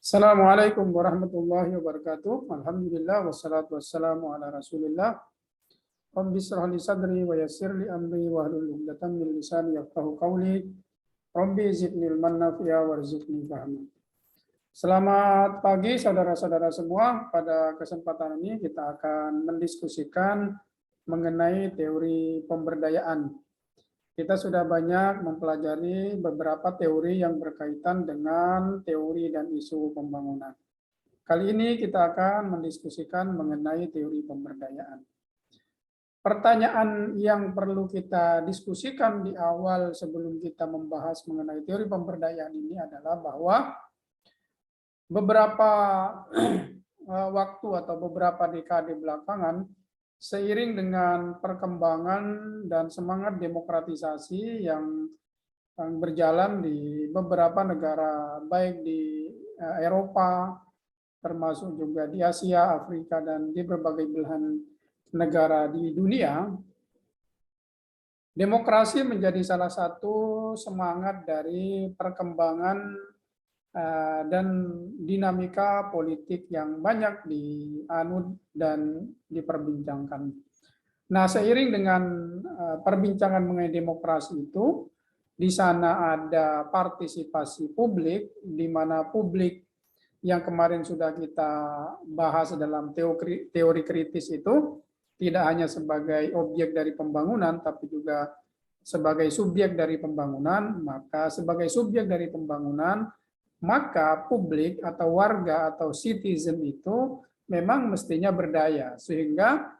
Assalamualaikum warahmatullahi wabarakatuh. Alhamdulillah wassalatu wassalamu ala Rasulillah. Rabbi shrah li sadri wa yassir li amri wahlul 'uqdatam min lisani yafqahu qawli. Rabbi zidni ilman nafi'a warzuqni fahma. Selamat pagi saudara-saudara semua. Pada kesempatan ini kita akan mendiskusikan mengenai teori pemberdayaan. Kita sudah banyak mempelajari beberapa teori yang berkaitan dengan teori dan isu pembangunan. Kali ini kita akan mendiskusikan mengenai teori pemberdayaan. Pertanyaan yang perlu kita diskusikan di awal sebelum kita membahas mengenai teori pemberdayaan ini adalah bahwa beberapa waktu atau beberapa dekade belakangan, seiring dengan perkembangan dan semangat demokratisasi yang berjalan di beberapa negara, baik di Eropa, termasuk juga di Asia, Afrika, dan di berbagai belahan negara di dunia, demokrasi menjadi salah satu semangat dari perkembangan dan dinamika politik yang banyak dianut dan diperbincangkan. Nah, seiring dengan perbincangan mengenai demokrasi itu, di sana ada partisipasi publik, di mana publik yang kemarin sudah kita bahas dalam teori kritis itu tidak hanya sebagai objek dari pembangunan, tapi juga sebagai subjek dari pembangunan. Maka sebagai subjek dari pembangunan, maka publik atau warga atau citizen itu memang mestinya berdaya, sehingga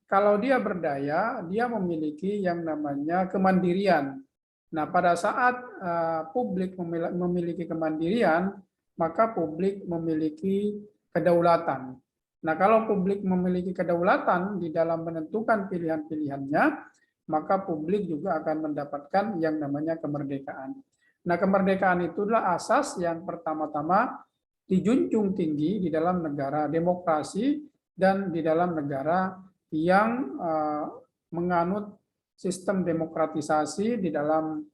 kalau dia berdaya, dia memiliki yang namanya kemandirian. Nah, pada saat publik memiliki kemandirian, maka publik memiliki kedaulatan. Nah, kalau publik memiliki kedaulatan di dalam menentukan pilihan-pilihannya, maka publik juga akan mendapatkan yang namanya kemerdekaan. Nah, kemerdekaan itulah asas yang pertama-tama dijunjung tinggi di dalam negara demokrasi dan di dalam negara yang menganut sistem demokratisasi di dalam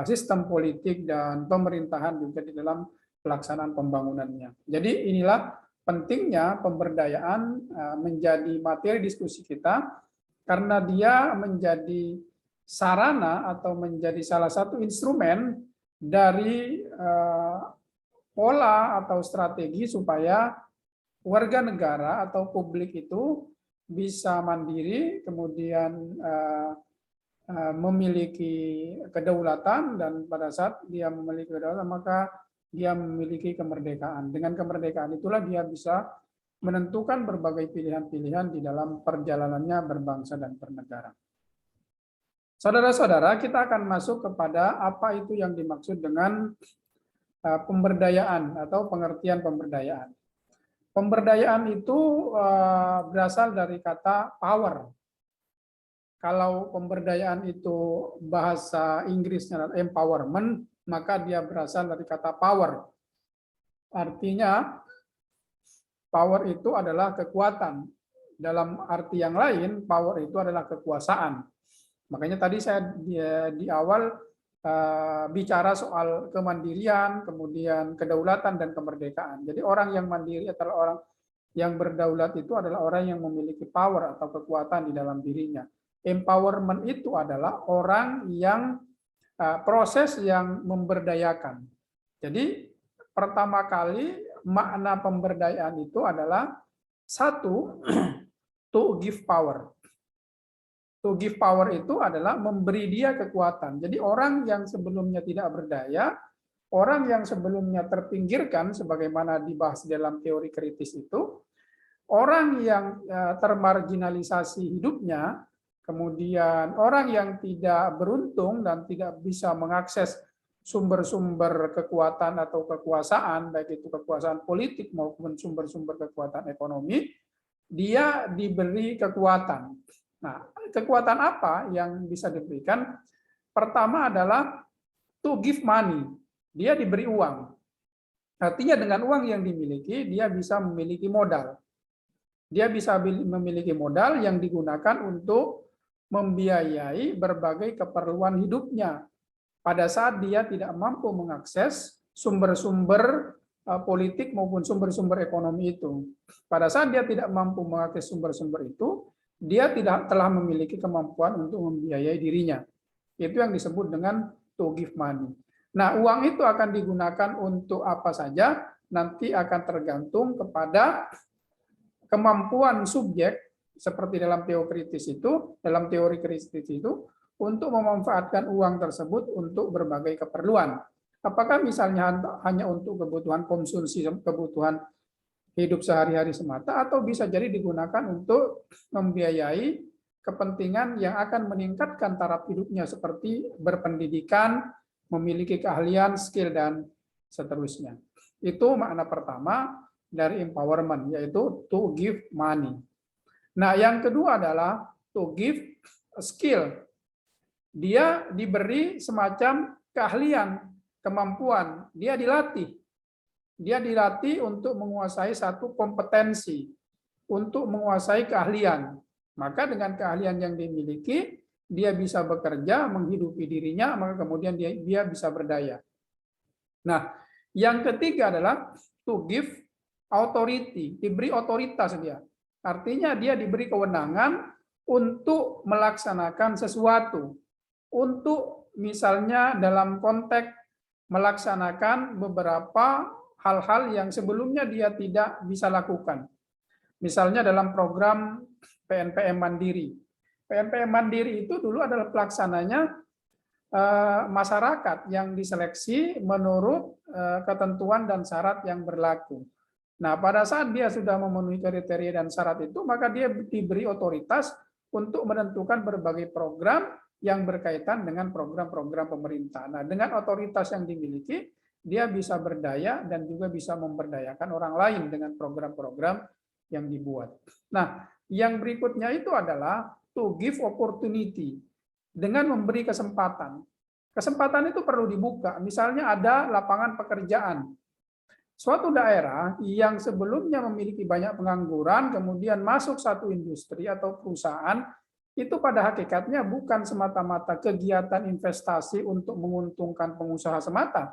sistem politik dan pemerintahan juga di dalam pelaksanaan pembangunannya. Jadi inilah pentingnya pemberdayaan menjadi materi diskusi kita, karena dia menjadi sarana atau menjadi salah satu instrumen dari pola atau strategi supaya warga negara atau publik itu bisa mandiri, kemudian memiliki kedaulatan, dan pada saat dia memiliki kedaulatan maka dia memiliki kemerdekaan. Dengan kemerdekaan itulah dia bisa menentukan berbagai pilihan-pilihan di dalam perjalanannya berbangsa dan bernegara. Saudara-saudara, kita akan masuk kepada apa itu yang dimaksud dengan pemberdayaan atau pengertian pemberdayaan. Pemberdayaan itu berasal dari kata power. Kalau pemberdayaan itu bahasa Inggrisnya empowerment, maka dia berasal dari kata power. Artinya, power itu adalah kekuatan. Dalam arti yang lain, power itu adalah kekuasaan. Makanya tadi saya di awal bicara soal kemandirian, kemudian kedaulatan dan kemerdekaan. Jadi orang yang mandiri adalah orang yang berdaulat, itu adalah orang yang memiliki power atau kekuatan di dalam dirinya. Empowerment itu adalah orang yang proses yang memberdayakan. Jadi pertama kali makna pemberdayaan itu adalah satu, to give power. To give power itu adalah memberi dia kekuatan. Jadi orang yang sebelumnya tidak berdaya, orang yang sebelumnya terpinggirkan, sebagaimana dibahas dalam teori kritis itu, orang yang termarginalisasi hidupnya, kemudian orang yang tidak beruntung dan tidak bisa mengakses sumber-sumber kekuatan atau kekuasaan, baik itu kekuasaan politik maupun sumber-sumber kekuatan ekonomi, dia diberi kekuatan. Nah, kekuatan apa yang bisa diberikan? Pertama adalah to give money. Dia diberi uang. Artinya dengan uang yang dimiliki, dia bisa memiliki modal. Dia bisa memiliki modal yang digunakan untuk membiayai berbagai keperluan hidupnya. Pada saat dia tidak mampu mengakses sumber-sumber politik maupun sumber-sumber ekonomi itu. Pada saat dia tidak mampu mengakses sumber-sumber itu, dia tidak telah memiliki kemampuan untuk membiayai dirinya. Itu yang disebut dengan to give money. Nah, uang itu akan digunakan untuk apa saja, nanti akan tergantung kepada kemampuan subjek, seperti dalam teori kritis itu, untuk memanfaatkan uang tersebut untuk berbagai keperluan. Apakah misalnya hanya untuk kebutuhan konsumsi, kebutuhan hidup sehari-hari semata, atau bisa jadi digunakan untuk membiayai kepentingan yang akan meningkatkan taraf hidupnya, seperti berpendidikan, memiliki keahlian, skill, dan seterusnya. Itu makna pertama dari empowerment, yaitu to give money. Nah, yang kedua adalah to give skill. Dia diberi semacam keahlian, kemampuan, dia dilatih. Dia dilatih untuk menguasai satu kompetensi, untuk menguasai keahlian. Maka dengan keahlian yang dimiliki, dia bisa bekerja, menghidupi dirinya, maka kemudian dia bisa berdaya. Nah, yang ketiga adalah to give authority, diberi otoritas dia. Artinya dia diberi kewenangan untuk melaksanakan sesuatu, untuk misalnya dalam konteks melaksanakan beberapa hal-hal yang sebelumnya dia tidak bisa lakukan. Misalnya dalam program PNPM Mandiri. PNPM Mandiri itu dulu adalah pelaksananya masyarakat yang diseleksi menurut ketentuan dan syarat yang berlaku. Nah, pada saat dia sudah memenuhi kriteria dan syarat itu, maka dia diberi otoritas untuk menentukan berbagai program yang berkaitan dengan program-program pemerintah. Nah, dengan otoritas yang dimiliki, dia bisa berdaya dan juga bisa memberdayakan orang lain dengan program-program yang dibuat. Nah, yang berikutnya itu adalah to give opportunity, dengan memberi kesempatan. Kesempatan itu perlu dibuka. Misalnya ada lapangan pekerjaan. Suatu daerah yang sebelumnya memiliki banyak pengangguran, kemudian masuk satu industri atau perusahaan, itu pada hakikatnya bukan semata-mata kegiatan investasi untuk menguntungkan pengusaha semata,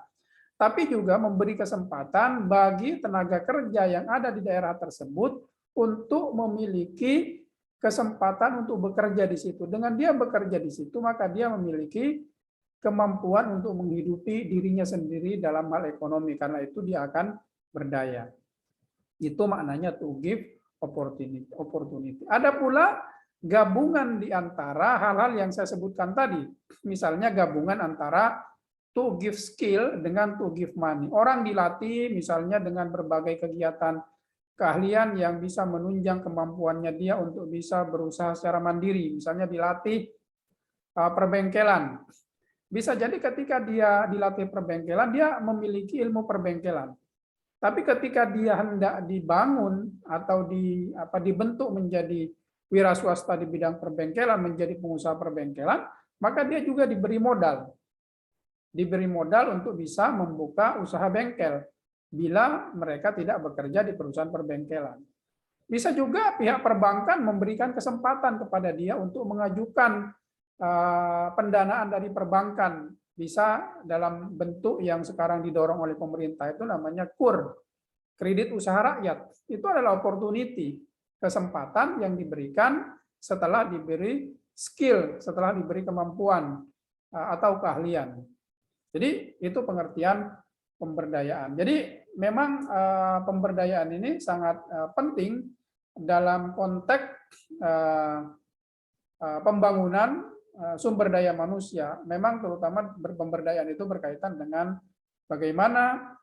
tapi juga memberi kesempatan bagi tenaga kerja yang ada di daerah tersebut untuk memiliki kesempatan untuk bekerja di situ. Dengan dia bekerja di situ, maka dia memiliki kemampuan untuk menghidupi dirinya sendiri dalam hal ekonomi, karena itu dia akan berdaya. Itu maknanya to give opportunity. Ada pula gabungan di antara hal-hal yang saya sebutkan tadi. Misalnya gabungan antara to give skill dengan to give money. Orang dilatih misalnya dengan berbagai kegiatan keahlian yang bisa menunjang kemampuannya dia untuk bisa berusaha secara mandiri. Misalnya dilatih perbengkelan. Bisa jadi ketika dia dilatih perbengkelan, dia memiliki ilmu perbengkelan. Tapi ketika dia hendak dibangun atau dibentuk menjadi wira swasta di bidang perbengkelan, menjadi pengusaha perbengkelan, maka dia juga diberi modal. Diberi modal untuk bisa membuka usaha bengkel bila mereka tidak bekerja di perusahaan perbengkelan. Bisa juga pihak perbankan memberikan kesempatan kepada dia untuk mengajukan pendanaan dari perbankan, bisa dalam bentuk yang sekarang didorong oleh pemerintah, itu namanya KUR, kredit usaha rakyat. Itu adalah opportunity, kesempatan yang diberikan setelah diberi skill, setelah diberi kemampuan atau keahlian. Jadi itu pengertian pemberdayaan. Jadi memang pemberdayaan ini sangat penting dalam konteks pembangunan sumber daya manusia. Memang terutama pemberdayaan itu berkaitan dengan bagaimana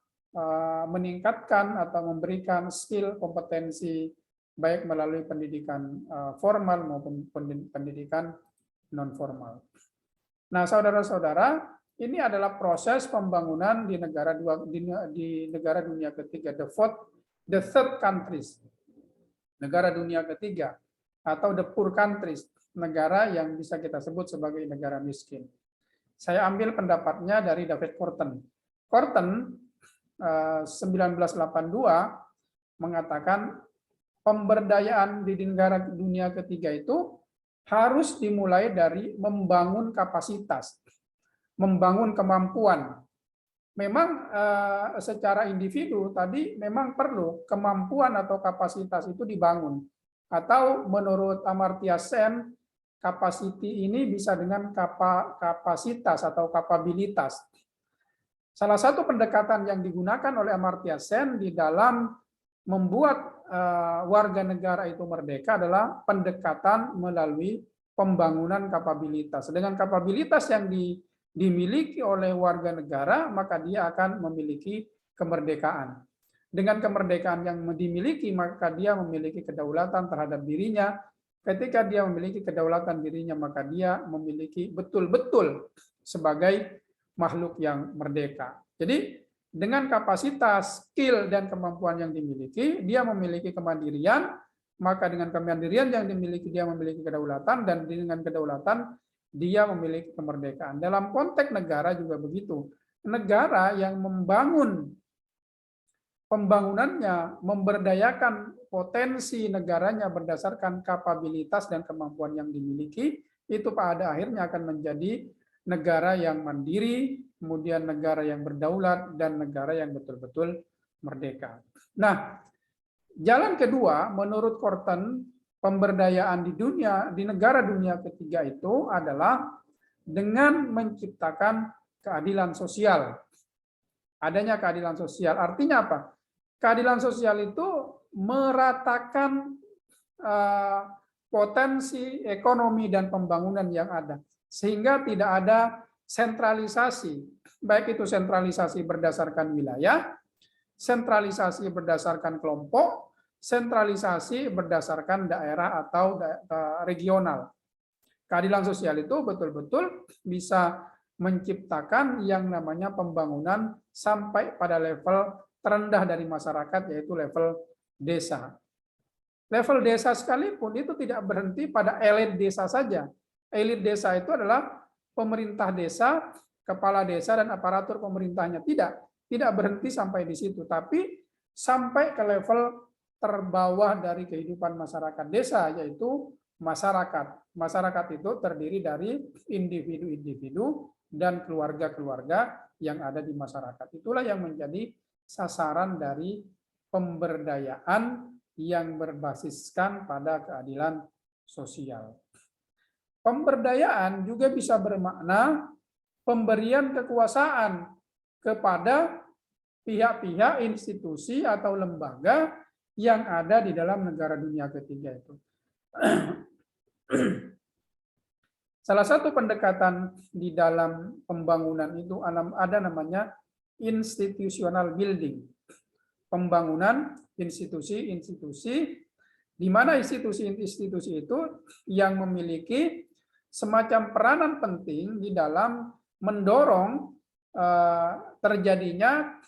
meningkatkan atau memberikan skill, kompetensi, baik melalui pendidikan formal maupun pendidikan non formal. Nah, saudara-saudara, ini adalah proses pembangunan di negara dunia ketiga, the third countries, negara dunia ketiga, atau the poor countries, negara yang bisa kita sebut sebagai negara miskin. Saya ambil pendapatnya dari David Korten. Korten 1982 mengatakan pemberdayaan di negara dunia ketiga itu harus dimulai dari membangun kapasitas, membangun kemampuan. memang secara individu tadi memang perlu kemampuan atau kapasitas itu dibangun. Atau menurut Amartya Sen, capacity ini bisa dengan kapasitas atau kapabilitas. Salah satu pendekatan yang digunakan oleh Amartya Sen di dalam membuat warga negara itu merdeka adalah pendekatan melalui pembangunan kapabilitas. Dengan kapabilitas yang dimiliki oleh warga negara, maka dia akan memiliki kemerdekaan. Dengan kemerdekaan yang dimiliki, maka dia memiliki kedaulatan terhadap dirinya. Ketika dia memiliki kedaulatan dirinya, maka dia memiliki betul-betul sebagai makhluk yang merdeka. Jadi dengan kapasitas, skill, dan kemampuan yang dimiliki, dia memiliki kemandirian, maka dengan kemandirian yang dimiliki, dia memiliki kedaulatan, dan dengan kedaulatan, dia memiliki kemerdekaan. Dalam konteks negara juga begitu. Negara yang membangun pembangunannya, memberdayakan potensi negaranya berdasarkan kapabilitas dan kemampuan yang dimiliki, itu pada akhirnya akan menjadi negara yang mandiri, kemudian negara yang berdaulat, dan negara yang betul-betul merdeka. Nah, jalan kedua menurut Korten, pemberdayaan di dunia, di negara dunia ketiga itu adalah dengan menciptakan keadilan sosial. Adanya keadilan sosial, artinya apa? Keadilan sosial itu meratakan potensi ekonomi dan pembangunan yang ada, sehingga tidak ada sentralisasi, baik itu sentralisasi berdasarkan wilayah, sentralisasi berdasarkan kelompok, sentralisasi berdasarkan daerah atau regional. Keadilan sosial itu betul-betul bisa menciptakan yang namanya pembangunan sampai pada level terendah dari masyarakat, yaitu level desa. Level desa sekalipun itu tidak berhenti pada elit desa saja. Elit desa itu adalah pemerintah desa, kepala desa, dan aparatur pemerintahnya. Tidak berhenti sampai di situ, tapi sampai ke level terbawah dari kehidupan masyarakat desa, yaitu masyarakat. Masyarakat itu terdiri dari individu-individu dan keluarga-keluarga yang ada di masyarakat. Itulah yang menjadi sasaran dari pemberdayaan yang berbasiskan pada keadilan sosial. Pemberdayaan juga bisa bermakna pemberian kekuasaan kepada pihak-pihak, institusi, atau lembaga yang ada di dalam negara dunia ketiga itu. Salah satu pendekatan di dalam pembangunan itu ada namanya institutional building. Pembangunan institusi-institusi, di mana institusi-institusi itu yang memiliki semacam peranan penting di dalam mendorong terjadinya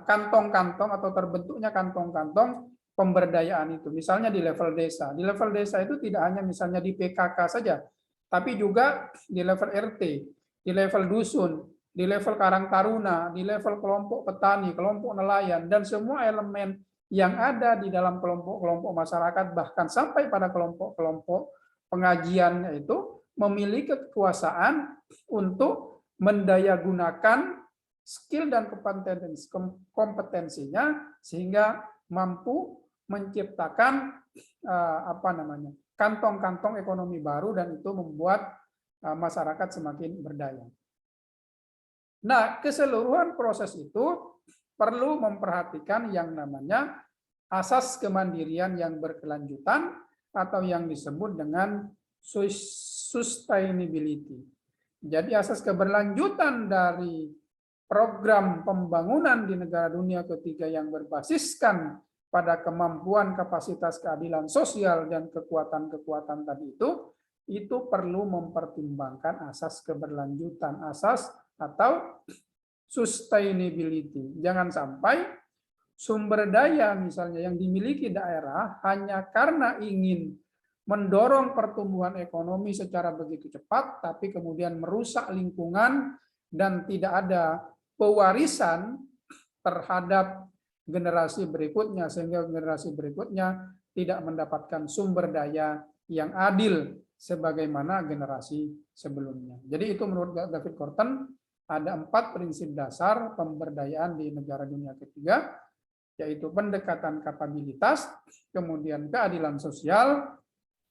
kantong-kantong atau terbentuknya kantong-kantong pemberdayaan itu. Misalnya di level desa. Di level desa itu tidak hanya misalnya di PKK saja, tapi juga di level RT, di level dusun, di level Karang Taruna, di level kelompok petani, kelompok nelayan, dan semua elemen yang ada di dalam kelompok-kelompok masyarakat, bahkan sampai pada kelompok-kelompok pengajian itu memiliki kekuasaan untuk mendayagunakan skill dan kompetensinya sehingga mampu menciptakan kantong-kantong ekonomi baru, dan itu membuat masyarakat semakin berdaya. Nah, keseluruhan proses itu perlu memperhatikan yang namanya asas kemandirian yang berkelanjutan atau yang disebut dengan sustainability. Jadi asas keberlanjutan dari program pembangunan di negara dunia ketiga yang berbasiskan pada kemampuan, kapasitas, keadilan sosial, dan kekuatan-kekuatan tadi itu perlu mempertimbangkan asas keberlanjutan, asas atau sustainability. Jangan sampai sumber daya misalnya yang dimiliki daerah hanya karena ingin mendorong pertumbuhan ekonomi secara begitu cepat, tapi kemudian merusak lingkungan dan tidak ada pewarisan terhadap generasi berikutnya, sehingga generasi berikutnya tidak mendapatkan sumber daya yang adil sebagaimana generasi sebelumnya. Jadi itu menurut David Korten ada 4 prinsip dasar pemberdayaan di negara dunia ketiga, yaitu pendekatan kapabilitas, kemudian keadilan sosial,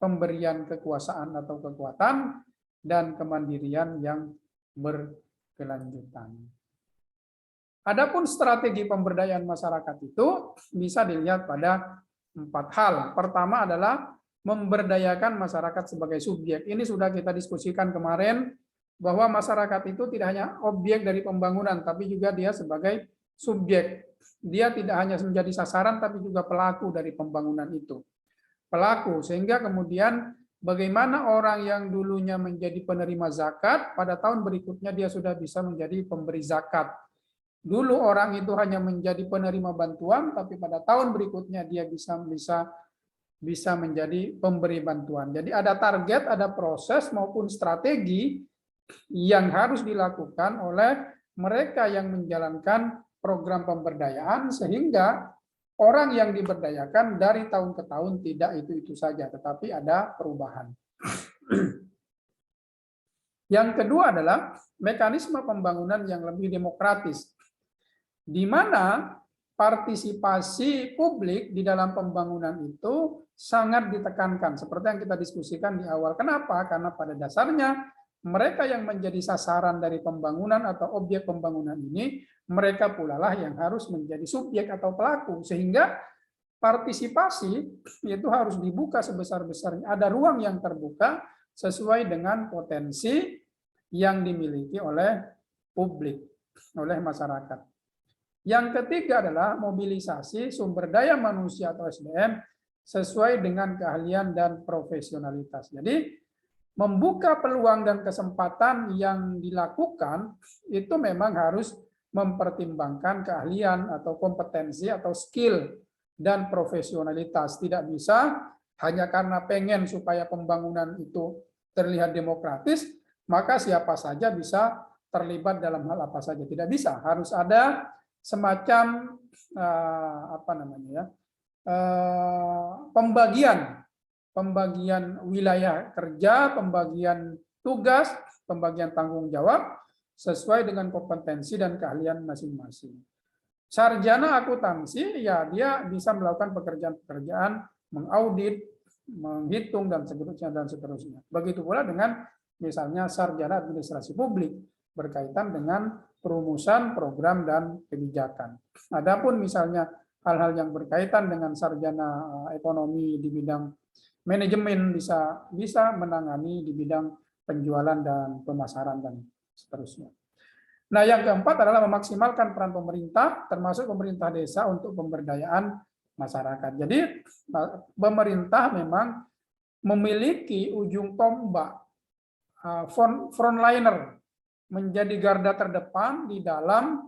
pemberian kekuasaan atau kekuatan, dan kemandirian yang berkelanjutan. Adapun strategi pemberdayaan masyarakat itu bisa dilihat pada 4 hal. Pertama adalah memberdayakan masyarakat sebagai subjek. Ini sudah kita diskusikan kemarin, bahwa masyarakat itu tidak hanya objek dari pembangunan, tapi juga dia sebagai subjek. Dia tidak hanya menjadi sasaran, tapi juga pelaku dari pembangunan itu. Pelaku, sehingga kemudian bagaimana orang yang dulunya menjadi penerima zakat, pada tahun berikutnya dia sudah bisa menjadi pemberi zakat. Dulu orang itu hanya menjadi penerima bantuan, tapi pada tahun berikutnya dia bisa menjadi pemberi bantuan. Jadi ada target, ada proses maupun strategi yang harus dilakukan oleh mereka yang menjalankan program pemberdayaan, sehingga orang yang diberdayakan dari tahun ke tahun tidak itu saja, tetapi ada perubahan. Yang kedua adalah mekanisme pembangunan yang lebih demokratis, di mana partisipasi publik di dalam pembangunan itu sangat ditekankan, seperti yang kita diskusikan di awal. Kenapa? Karena pada dasarnya mereka yang menjadi sasaran dari pembangunan atau objek pembangunan ini, mereka pula lah yang harus menjadi subjek atau pelaku, sehingga partisipasi itu harus dibuka sebesar-besarnya. Ada ruang yang terbuka sesuai dengan potensi yang dimiliki oleh publik, oleh masyarakat. Yang ketiga adalah mobilisasi sumber daya manusia atau SDM sesuai dengan keahlian dan profesionalitas. Jadi membuka peluang dan kesempatan yang dilakukan itu memang harus mempertimbangkan keahlian atau kompetensi atau skill dan profesionalitas. Tidak bisa hanya karena pengen supaya pembangunan itu terlihat demokratis, maka siapa saja bisa terlibat dalam hal apa saja. Tidak bisa, harus ada semacam pembagian wilayah kerja, pembagian tugas, pembagian tanggung jawab sesuai dengan kompetensi dan keahlian masing-masing. Sarjana akuntansi, ya dia bisa melakukan pekerjaan-pekerjaan, mengaudit, menghitung dan seterusnya. Begitu pula dengan misalnya sarjana administrasi publik berkaitan dengan perumusan program dan kebijakan. Adapun misalnya hal-hal yang berkaitan dengan sarjana ekonomi di bidang manajemen bisa menangani di bidang penjualan dan pemasaran dan seterusnya. Nah, yang keempat adalah memaksimalkan peran pemerintah, termasuk pemerintah desa untuk pemberdayaan masyarakat. Jadi pemerintah memang memiliki ujung tombak, frontliner, menjadi garda terdepan di dalam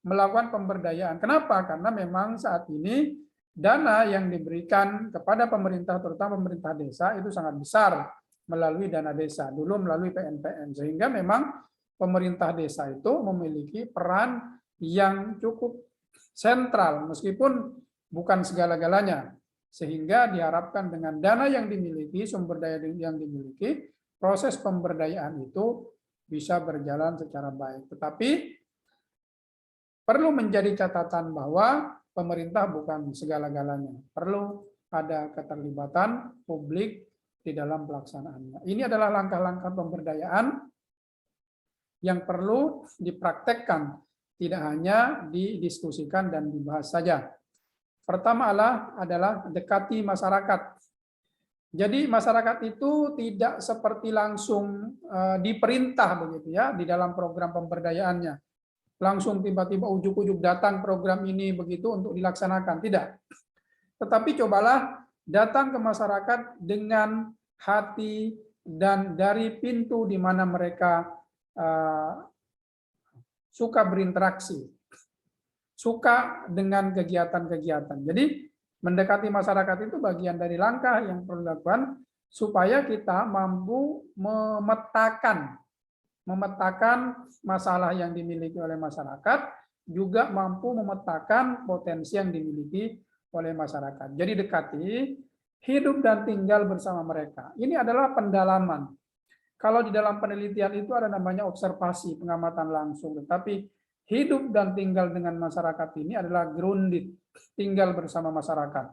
melakukan pemberdayaan. Kenapa? Karena memang saat ini dana yang diberikan kepada pemerintah, terutama pemerintah desa, itu sangat besar melalui dana desa, dulu melalui PNPN, sehingga memang pemerintah desa itu memiliki peran yang cukup sentral, meskipun bukan segala-galanya, sehingga diharapkan dengan dana yang dimiliki, sumber daya yang dimiliki, proses pemberdayaan itu bisa berjalan secara baik. Tetapi perlu menjadi catatan bahwa pemerintah bukan segala-galanya. Perlu ada keterlibatan publik di dalam pelaksanaannya. Ini adalah langkah-langkah pemberdayaan yang perlu dipraktekkan, tidak hanya didiskusikan dan dibahas saja. Pertama adalah dekati masyarakat. Jadi masyarakat itu tidak seperti langsung diperintah begitu ya di dalam program pemberdayaannya. Langsung tiba-tiba ujuk-ujuk datang program ini begitu untuk dilaksanakan, tidak. Tetapi cobalah datang ke masyarakat dengan hati dan dari pintu di mana mereka suka berinteraksi, suka dengan kegiatan-kegiatan. Jadi mendekati masyarakat itu bagian dari langkah yang perlu dilakukan supaya kita mampu memetakan masalah yang dimiliki oleh masyarakat, juga mampu memetakan potensi yang dimiliki oleh masyarakat. Jadi dekati, hidup dan tinggal bersama mereka. Ini adalah pendalaman. Kalau di dalam penelitian itu ada namanya observasi, pengamatan langsung. Tetapi hidup dan tinggal dengan masyarakat ini adalah grounded, tinggal bersama masyarakat.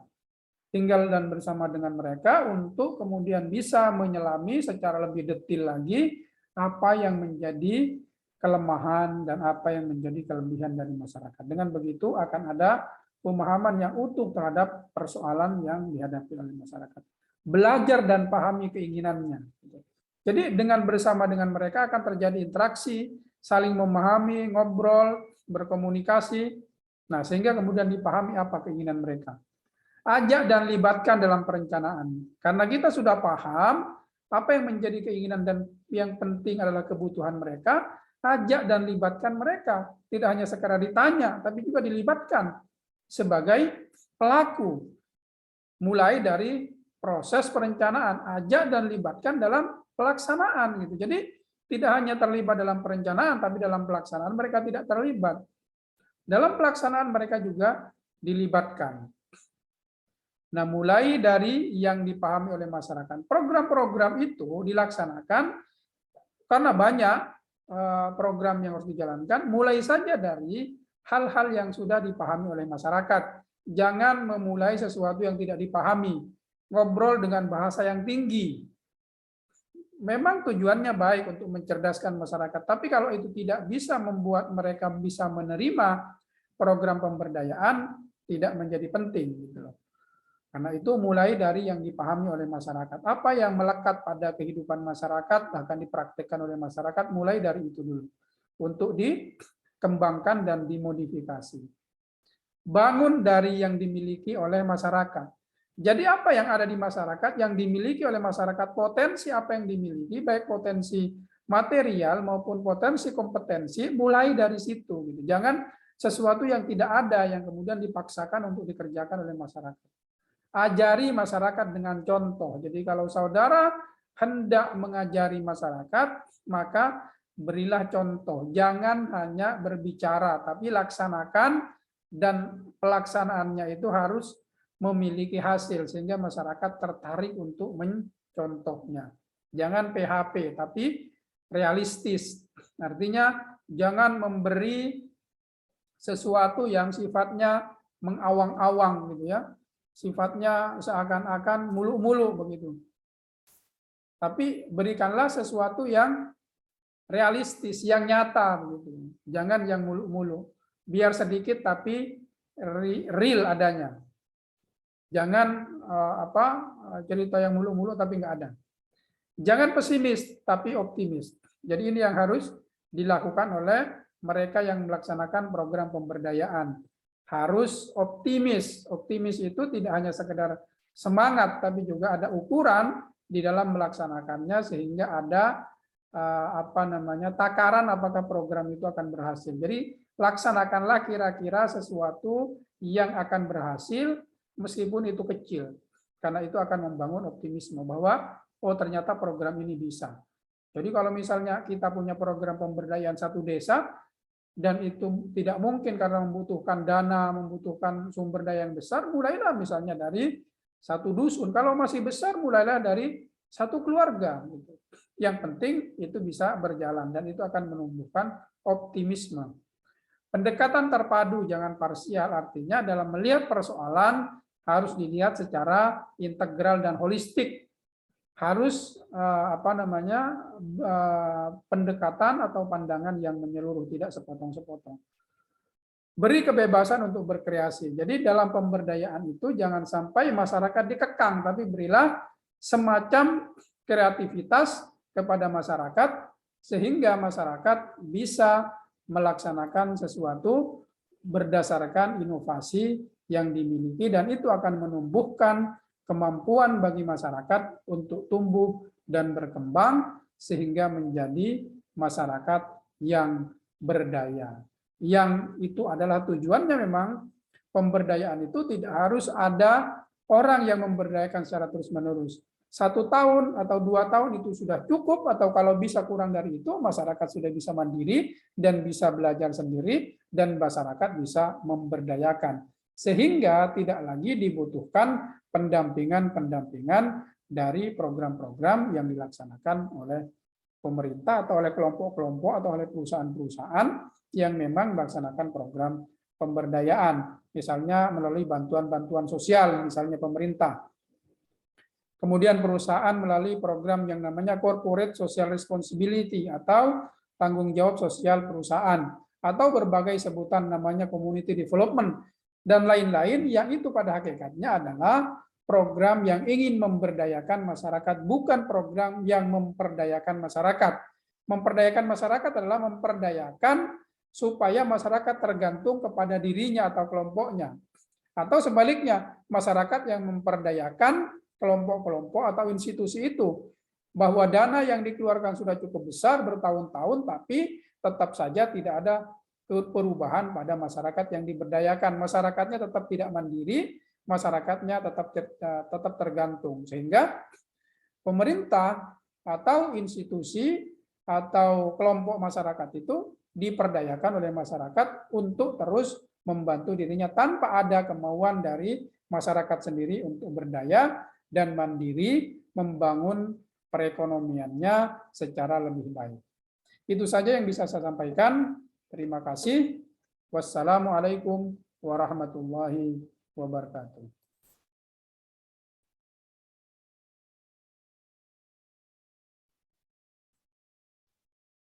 Tinggal dan bersama dengan mereka untuk kemudian bisa menyelami secara lebih detail lagi apa yang menjadi kelemahan dan apa yang menjadi kelebihan dari masyarakat. Dengan begitu akan ada pemahaman yang utuh terhadap persoalan yang dihadapi oleh masyarakat. Belajar dan pahami keinginannya. Jadi dengan bersama dengan mereka akan terjadi interaksi, saling memahami, ngobrol, berkomunikasi, nah sehingga kemudian dipahami apa keinginan mereka. Ajak dan libatkan dalam perencanaan. Karena kita sudah paham apa yang menjadi keinginan dan yang penting adalah kebutuhan mereka, ajak dan libatkan mereka. Tidak hanya sekedar ditanya, tapi juga dilibatkan sebagai pelaku. Mulai dari proses perencanaan, ajak dan libatkan dalam pelaksanaan gitu. Jadi tidak hanya terlibat dalam perencanaan, tapi dalam pelaksanaan mereka tidak terlibat. Dalam pelaksanaan mereka juga dilibatkan. Nah, mulai dari yang dipahami oleh masyarakat. Program-program itu dilaksanakan karena banyak program yang harus dijalankan, mulai saja dari hal-hal yang sudah dipahami oleh masyarakat. Jangan memulai sesuatu yang tidak dipahami. Ngobrol dengan bahasa yang tinggi. Memang tujuannya baik untuk mencerdaskan masyarakat, tapi kalau itu tidak bisa membuat mereka bisa menerima program pemberdayaan, tidak menjadi penting gitu loh. Karena itu mulai dari yang dipahami oleh masyarakat. Apa yang melekat pada kehidupan masyarakat akan dipraktikkan oleh masyarakat, mulai dari itu dulu. Untuk dikembangkan dan dimodifikasi. Bangun dari yang dimiliki oleh masyarakat. Jadi apa yang ada di masyarakat, yang dimiliki oleh masyarakat, potensi apa yang dimiliki, baik potensi material maupun potensi kompetensi, mulai dari situ. Gitu. Jangan sesuatu yang tidak ada, yang kemudian dipaksakan untuk dikerjakan oleh masyarakat. Ajari masyarakat dengan contoh. Jadi kalau saudara hendak mengajari masyarakat, maka berilah contoh. Jangan hanya berbicara, tapi laksanakan, dan pelaksanaannya itu harus memiliki hasil sehingga masyarakat tertarik untuk mencontohnya. Jangan PHP, tapi realistis. Artinya jangan memberi sesuatu yang sifatnya mengawang-awang gitu ya. Sifatnya seakan-akan mulu-mulu begitu. Tapi berikanlah sesuatu yang realistis, yang nyata begitu. Jangan yang mulu-mulu. Biar sedikit tapi real adanya. Jangan cerita yang mulu-mulu tapi nggak ada. Jangan pesimis tapi optimis. Jadi ini yang harus dilakukan oleh mereka yang melaksanakan program pemberdayaan. Harus optimis. Optimis itu tidak hanya sekedar semangat, tapi juga ada ukuran di dalam melaksanakannya sehingga ada takaran apakah program itu akan berhasil. Jadi laksanakanlah kira-kira sesuatu yang akan berhasil meskipun itu kecil. Karena itu akan membangun optimisme bahwa oh ternyata program ini bisa. Jadi kalau misalnya kita punya program pemberdayaan satu desa, dan itu tidak mungkin karena membutuhkan dana, membutuhkan sumber daya yang besar, mulailah misalnya dari satu dusun. Kalau masih besar, mulailah dari satu keluarga. Yang penting itu bisa berjalan, dan itu akan menumbuhkan optimisme. Pendekatan terpadu, jangan parsial, artinya dalam melihat persoalan harus dilihat secara integral dan holistik. Harus pendekatan atau pandangan yang menyeluruh, tidak sepotong-sepotong. Beri kebebasan untuk berkreasi. Jadi dalam pemberdayaan itu jangan sampai masyarakat dikekang, tapi berilah semacam kreativitas kepada masyarakat sehingga masyarakat bisa melaksanakan sesuatu berdasarkan inovasi yang dimiliki, dan itu akan menumbuhkan kemampuan bagi masyarakat untuk tumbuh dan berkembang sehingga menjadi masyarakat yang berdaya. Yang itu adalah tujuannya. Memang pemberdayaan itu tidak harus ada orang yang memberdayakan secara terus-menerus. 1 tahun atau 2 tahun itu sudah cukup, atau kalau bisa kurang dari itu, masyarakat sudah bisa mandiri dan bisa belajar sendiri, dan masyarakat bisa memberdayakan. Sehingga tidak lagi dibutuhkan pendampingan dari program-program yang dilaksanakan oleh pemerintah atau oleh kelompok-kelompok atau oleh perusahaan-perusahaan yang memang melaksanakan program pemberdayaan, misalnya melalui bantuan-bantuan sosial, misalnya pemerintah. Kemudian perusahaan melalui program yang namanya corporate social responsibility atau tanggung jawab sosial perusahaan, atau berbagai sebutan namanya community development, dan lain-lain yang itu pada hakikatnya adalah program yang ingin memberdayakan masyarakat, bukan program yang memperdayakan masyarakat. Memperdayakan masyarakat adalah memperdayakan supaya masyarakat tergantung kepada dirinya atau kelompoknya. Atau sebaliknya, masyarakat yang memperdayakan kelompok-kelompok atau institusi itu, bahwa dana yang dikeluarkan sudah cukup besar bertahun-tahun, tapi tetap saja tidak ada perubahan pada masyarakat yang diberdayakan. Masyarakatnya tetap tidak mandiri, masyarakatnya tetap tergantung, sehingga pemerintah atau institusi atau kelompok masyarakat itu diperdayakan oleh masyarakat untuk terus membantu dirinya tanpa ada kemauan dari masyarakat sendiri untuk berdaya dan mandiri membangun perekonomiannya secara lebih baik. Itu saja yang bisa saya sampaikan. Terima kasih. Wassalamualaikum warahmatullahi wabarakatuh.